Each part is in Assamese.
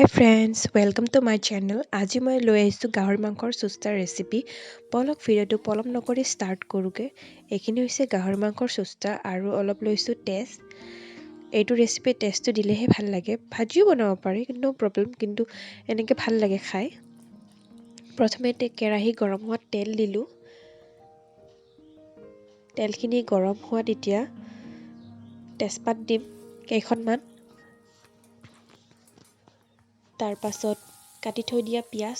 Hi friends, welcome to my channel. আজি মই লৈ আহিছোঁ গাহৰি মাংসৰ চুস্তাৰ ৰেচিপি। বলক ভিডিঅ'টো পলম নকৰি ষ্টাৰ্ট কৰোঁগে। এইখিনি হৈছে গাহৰি মাংসৰ চুস্তা আৰু অলপ লৈছোঁ তেজ। এইটো ৰেচিপি তেজটো দিলেহে ভাল লাগে। ভাজিও বনাব পাৰি, নো প্ৰব্লেম, কিন্তু এনেকৈ ভাল লাগে খাই। প্ৰথমে কেৰাহী গৰম হোৱাত তেল দিলোঁ। তেলখিনি গৰম হোৱাত এতিয়া তেজপাত দিম কেইখনমান। তাৰ পাছত কাটি থৈ দিয়া পিঁয়াজ,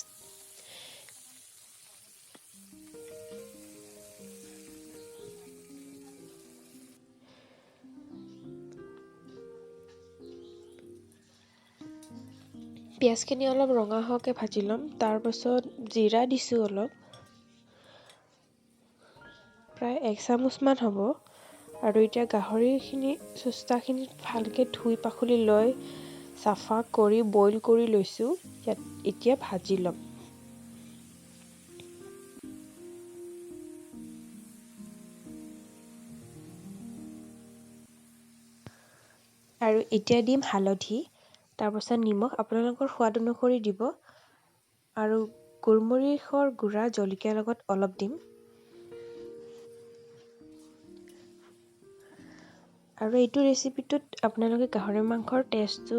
পিঁয়াজখিনি অলপ ৰঙা হোৱাকৈ ভাজি ল'ম। তাৰ পাছত জিৰা দিছোঁ অলপ, প্ৰায় 1 চামুচমান হ'ব। আৰু এতিয়া গাহৰিখিনি চুস্তাখিনি ভালকৈ ধুই পাখলি লৈ চাফা কৰি বইল কৰি লৈছোঁ। এতিয়া ভাজি ল'ম। আৰু এতিয়া দিম হালধি, তাৰপাছত নিমখ আপোনালোকৰ সোৱাদ অনুসৰি দিব, আৰু গোলমৰিচৰ গুড়া জলকীয়াৰ লগত অলপ দিম। আৰু এইটো ৰেচিপিটোত আপোনালোকে গাহৰি মাংসৰ টেষ্টটো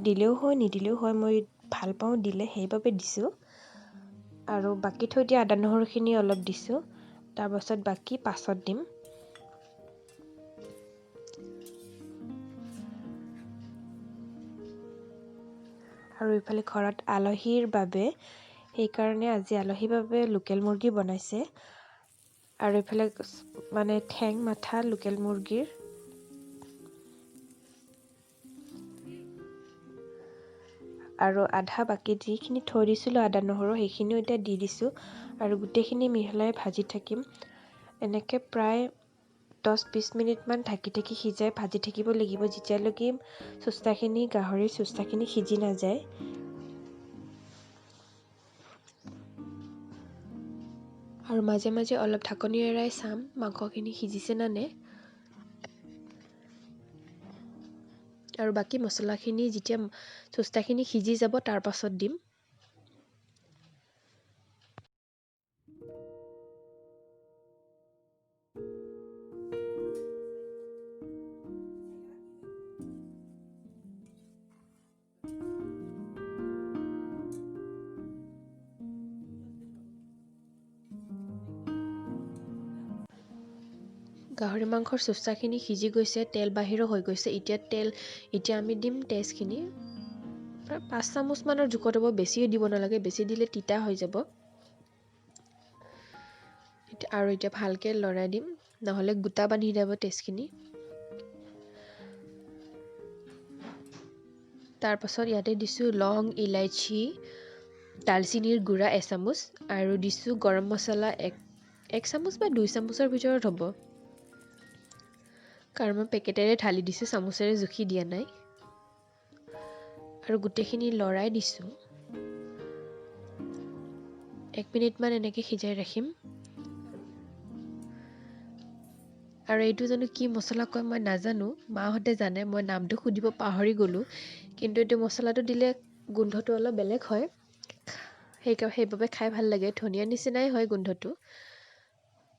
দিলেও হয় নিদিলেও হয়, মই ভাল পাওঁ দিলে সেইবাবে দিছোঁ। আৰু বাকী থৈ দিয়া আদা নহৰুখিনি অলপ দিছোঁ, তাৰপাছত বাকী পাছত দিম। আৰু ইফালে ঘৰত আলহীৰ বাবে, সেইকাৰণে আজি আলহীৰ বাবে লোকেল মুৰ্গী বনাইছে। আৰু ইফালে মানে ঠেং মাথা লোকেল মুৰ্গীৰ। আৰু আধা বাকী যিখিনি থৈ দিছিলোঁ আদা নহৰু, সেইখিনিও এতিয়া দি দিছোঁ আৰু গোটেইখিনি মিহলাই ভাজি থাকিম। এনেকৈ প্ৰায় 10-20 মিনিটমান ঢাকি সিজাই ভাজি থাকিব লাগিব, যেতিয়ালৈকে গাহৰিৰ চুস্তাখিনি সিজি নাযায়। আৰু মাজে মাজে অলপ ঢাকনি এৰাই চাম মাংসখিনি সিজিছে নে নাই। আৰু বাকী মছলাখিনি যেতিয়া চুস্তাখিনি সিজি যাব তাৰ পাছত দিম। গাহৰি মাংসৰ চুস্তাখিনি সিজি গৈছে, তেল বাহিৰো হৈ গৈছে। এতিয়া আমি দিম তেজখিনি। প্ৰায় 5 চামুচমানৰ জোখত হ'ব, বেছিও দিব নালাগে, বেছি দিলে তিতা হৈ যাব। আৰু এতিয়া ভালকৈ লৰাই দিম, নহ'লে গোটা বান্ধি যাব তেজখিনি। তাৰ পাছত ইয়াতে দিছোঁ লং, ইলাইচি, দালচিনিৰ গুড়া 1 চামুচ, আৰু দিছোঁ গৰম মছলা 1 চামুচ বা 2 চামুচৰ ভিতৰত হ'ব, কাৰণ মই পেকেটেৰে ঢালি দিছোঁ, চামুচেৰে জুখি দিয়া নাই। আৰু গোটেইখিনি লৰাই দিছোঁ। 1 মিনিটমান এনেকৈ সিজাই ৰাখিম। আৰু এইটো জানো কি মছলা কয় মই নাজানো, মাহঁতে জানে, মই নামটো সুধিব পাহৰি গ'লোঁ। কিন্তু এইটো মছলাটো দিলে গোন্ধটো অলপ বেলেগ হয়, সেইবাবে খাই ভাল লাগে, ধনিয়া নিচিনাই হয় গোন্ধটো।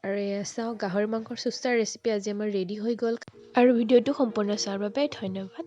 আৰু এয়া চাওঁ, গাহৰি মাংসৰ চুস্তাৰ ৰেচিপি আজি আমাৰ ৰেডি হৈ গ'ল। আৰু ভিডিঅ'টো সম্পূৰ্ণ চোৱাৰ বাবে ধন্যবাদ।